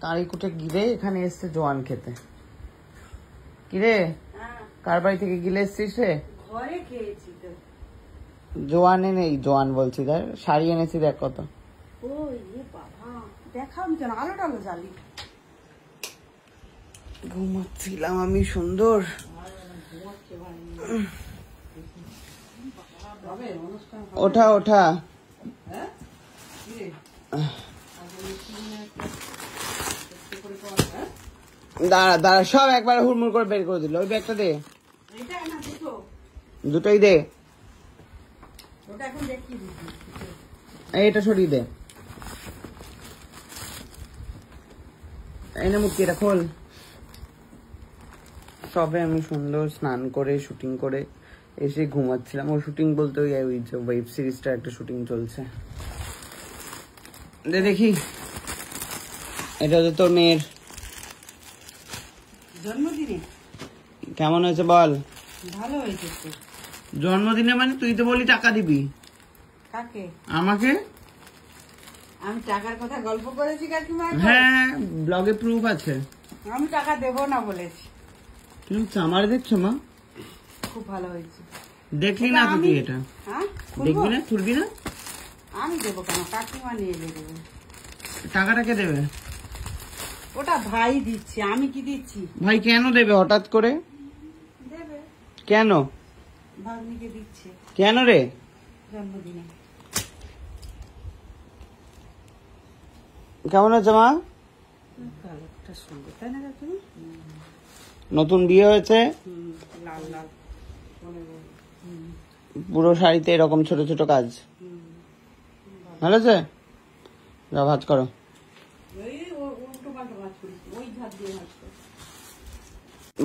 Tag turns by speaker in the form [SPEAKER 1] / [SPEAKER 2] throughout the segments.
[SPEAKER 1] কারিকুটে গিলে এখানে এসছে জোয়ান খেতে। কিরে কার বাড়ি থেকে গিলে এসছিস রে?
[SPEAKER 2] ঘরে খেয়েছি তো।
[SPEAKER 1] জোয়ান নেই, জোয়ান বলছি, দেখ শাড়ি এনেছি, দেখ কত।
[SPEAKER 2] ও ইয়ে বাবা, দেখাও কেন, আলো টালো জ্বালি।
[SPEAKER 1] ঘুমাচ্ছিলাম আমি সুন্দর। ওঠা ওঠা, দাঁড়া দাঁড়া, সব একবার হুড়মুড় করে বের করে দিল। ওই ব্যাগটা দে, দুটোই দে। এইটা সরিয়ে দে, এই না মুক্তি, এটা খোল। সবে আমি সুন্দর স্নান করে শুটিং করে এসে ঘুমাচ্ছিলাম। ও শুটিং বলতে ওই ওয়েব সিরিজটা একটা শুটিং চলছে। দেখি, এটা হচ্ছে তোর মেয়ের
[SPEAKER 2] জন্মদিনে।
[SPEAKER 1] কেমন হয়েছে বল?
[SPEAKER 2] ভালো হয়েছে।
[SPEAKER 1] জন্মদিনে মানে তুই তো বলি টাকা দিবি।
[SPEAKER 2] কাকে? আমাকে।
[SPEAKER 1] আমাকে।
[SPEAKER 2] আমি টাকার কথা গল্প করেছি কাকিমা?
[SPEAKER 1] হ্যাঁ, ব্লগে প্রুফ আছে।
[SPEAKER 2] আমি টাকা দেবো না বলেছি।
[SPEAKER 1] তুমি চামার দেখছো মা?
[SPEAKER 2] খুব ভালো হয়েছে।
[SPEAKER 1] দেখলি না তুই এটা?
[SPEAKER 2] হ্যাঁ,
[SPEAKER 1] দেখবি না, খুলবি না?
[SPEAKER 2] আমি দেবো কেন, কাকিমা নিয়ে দেবে।
[SPEAKER 1] টাকাটা কে দেবে?
[SPEAKER 2] ওটা ভাই দিচ্ছে, আমি কি দিচ্ছি?
[SPEAKER 1] ভাই কেন দেবে হঠাৎ করে?
[SPEAKER 2] দেবে।
[SPEAKER 1] কেন?
[SPEAKER 2] ভাগ্নিকে দিচ্ছে
[SPEAKER 1] কেন রে?
[SPEAKER 2] জন্মদিনে।
[SPEAKER 1] কেমন আছে মা?
[SPEAKER 2] কালারটা সুন্দর, তাই না কাকিমা?
[SPEAKER 1] নতুন বিয়ে হয়েছে,
[SPEAKER 2] লাল লাল
[SPEAKER 1] পুরো শাড়িতে এরকম ছোট ছোট কাজ। ভালো আছে? যা ভাজ করো।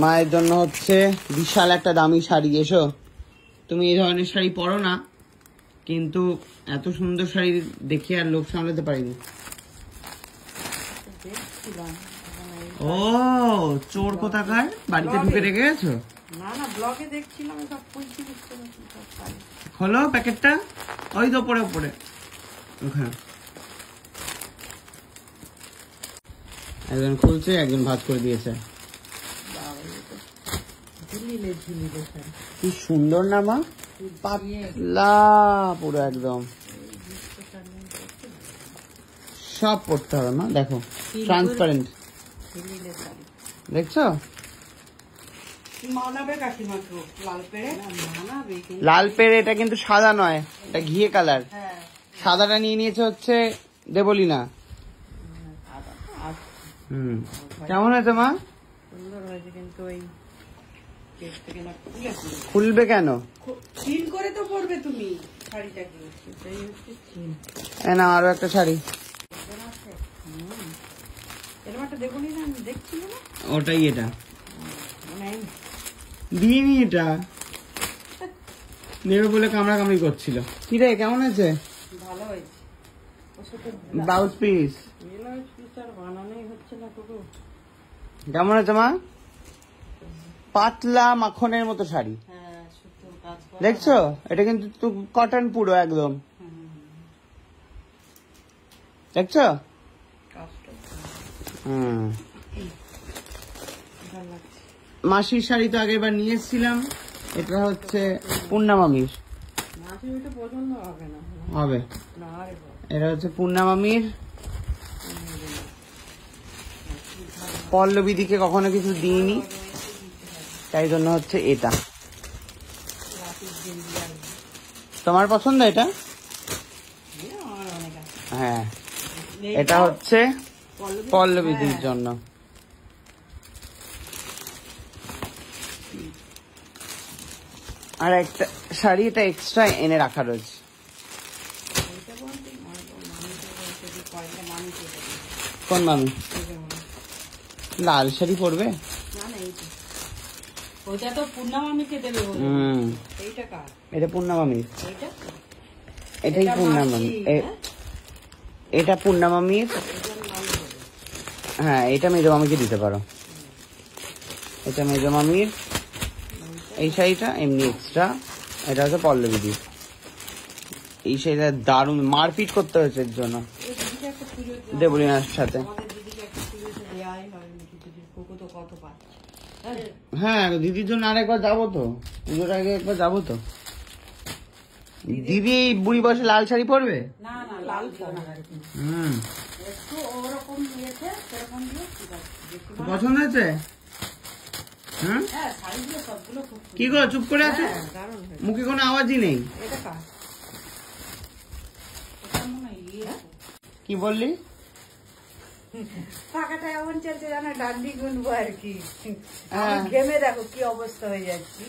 [SPEAKER 1] মায়ের জন্য হচ্ছে বিশাল একটা দামি শাড়ি। এসো, তুমি এই ধরনের শাড়ি পরো না, কিন্তু এত সুন্দর শাড়ি দেখে আর লোক সামলাতে পারিনি। ও চোর কোথাকার, বাড়িতে ঢুকে রেখে গেছো?
[SPEAKER 2] না না, ব্লগে দেখছিলাম।
[SPEAKER 1] খোলো প্যাকেটটা, ওই তো পরে পরে ওখানে। একজন খুলছে, একজন ভাজ করে দিয়েছে। কি সুন্দর না মা, পাতলা পুরো একদম। সব পড়তে হবে মা, দেখো ট্রান্সপারেন্ট, দেখছো? লাল পেড়ে, এটা কিন্তু সাদা নয়, এটা ঘিয়ে কালার। সাদাটা নিয়ে নিয়েছে হচ্ছে দেবলীনা। কেমন হয়েছে মা?
[SPEAKER 2] সুন্দর হয়েছে, কিন্তু ওই
[SPEAKER 1] খুলবে কেন?
[SPEAKER 2] চিন করে তো পরবে তুমি শাড়িটাকে।
[SPEAKER 1] না, আরো একটা শাড়ি।
[SPEAKER 2] এরকম একটা দেখুনি না, আমি দেখছিলাম না।
[SPEAKER 1] ওটাই এটা দিইনি, এটা নেবে বলে কামড়া কামড়ি করছিল। কি রে কেমন আছে?
[SPEAKER 2] ভালো হয়েছে।
[SPEAKER 1] ব্লাউজ পিস
[SPEAKER 2] বানানোই হচ্ছে না টুকু।
[SPEAKER 1] কেমন আছে মা? পাতলা মাখনের মতো শাড়ি, দেখছো? এটা কিন্তু কটন পুরো একদম, দেখছো? মাসির শাড়ি তো আগেরবার নিয়ে এসেছিলাম, এটা হচ্ছে পূর্ণামামির। হবে, এটা হচ্ছে পূর্ণামামির। পল্লবীদিকে কখনো কিছু দিইনি, তাই জন্য হচ্ছে এটা। তোমার পছন্দ এটা? হ্যাঁ, এটা হচ্ছে পল্লবীদির জন্য। আর একটা শাড়ি, এটা এক্সট্রা এনে রাখা রয়েছে। কোন মামি? লাল শাড়ি পরবে?
[SPEAKER 2] ওইটা তো পূর্ণামামিকে দেবে।
[SPEAKER 1] এটা পূর্ণামামির, এটাই পূর্ণামামি, এটা পূর্ণামামির। হ্যাঁ, এটা মেজমামিকে দিতে পারো। এটা মেজমামির, এই শাড়িটা এমনি এক্সট্রা। এটা হচ্ছে পল্লবীদির। এই শাড়িটা দারুণ, মারপিট করতে হয়েছে এর জন্য দেবলীনার সাথে।
[SPEAKER 2] তো কত পাচ্ছে।
[SPEAKER 1] হ্যাঁ দিদির জন্য আরেকবার যাবো তো, পুজোর আগে একবার যাবো তো। দিদি বুড়ি বয়সে লাল শাড়ি পরবে?
[SPEAKER 2] না না লাল পড়া
[SPEAKER 1] হুম,
[SPEAKER 2] একটু ওরকম নিয়েছে সেরকম দিয়ে ঠিক আছে। বেশি না।
[SPEAKER 1] পছন্দ হয়েছে? হুম,
[SPEAKER 2] হ্যাঁ শাড়িগুলো সবগুলো খুব সুন্দর।
[SPEAKER 1] কি গো চুপ করে আছো?
[SPEAKER 2] হ্যাঁ, দারুণ হয়েছে।
[SPEAKER 1] মুখে কোনো আওয়াজই নেই।
[SPEAKER 2] এটা কার? এটা মনে হয় ইয়ে।
[SPEAKER 1] কি বললি?
[SPEAKER 2] ফাঁকাটা এমন চলছে জানো, ডান্ডি গুনবো আর কি।
[SPEAKER 1] হ্যাঁ।
[SPEAKER 2] আমি ঘেমে দেখো কি অবস্থা হয়ে যাচ্ছি।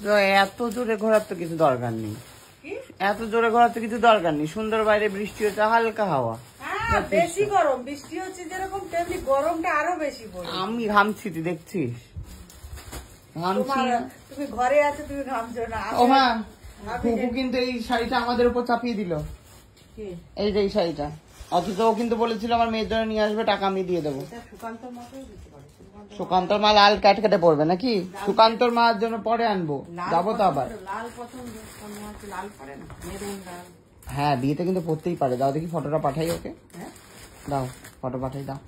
[SPEAKER 1] তো এত জোরে ঘোরার তো কিছু দরকার নেই,
[SPEAKER 2] কি?
[SPEAKER 1] এত জোরে ঘোরার তো কিছু দরকার নেই। সুন্দর বাইরে বৃষ্টি হচ্ছে, হালকা হাওয়া।
[SPEAKER 2] হ্যাঁ বেশি গরম, বৃষ্টি হচ্ছে যেরকম তেমনি গরমটা আরো বেশি পড়ে।
[SPEAKER 1] আমি ঘামছি, তুই দেখছিস ঘামছি।
[SPEAKER 2] তোমার তুমি ঘরে আছো, তুমি ঘামছো না।
[SPEAKER 1] ও মা,
[SPEAKER 2] আমি
[SPEAKER 1] ফুপু কিন্তু এই শাড়িটা আমাদের উপর চাপিয়ে দিল।
[SPEAKER 2] কি?
[SPEAKER 1] এই যে এই শাড়িটা, অথচ ও কিন্তু বলেছিল আমার মেয়ের জন্য নিয়ে আসবে, টাকা আমি দিয়ে দেবো।
[SPEAKER 2] এটা সুকান্তর মতোই দিতে পারে।
[SPEAKER 1] সুকান্তর মা লাল ক্যাট কেটে পড়বে নাকি? সুকান্তর মার জন্য পরে আনবো, যাবো তো আবার।
[SPEAKER 2] লাল পছন্দ, কোনো আছে লাল পরে না, মেরুন লাল।
[SPEAKER 1] হ্যাঁ বিয়েতে কিন্তু পড়তেই পারে। দাও দেখি ফটোটা পাঠাই ওকে,
[SPEAKER 2] হ্যাঁ
[SPEAKER 1] দাও ফটো পাঠাই দাও।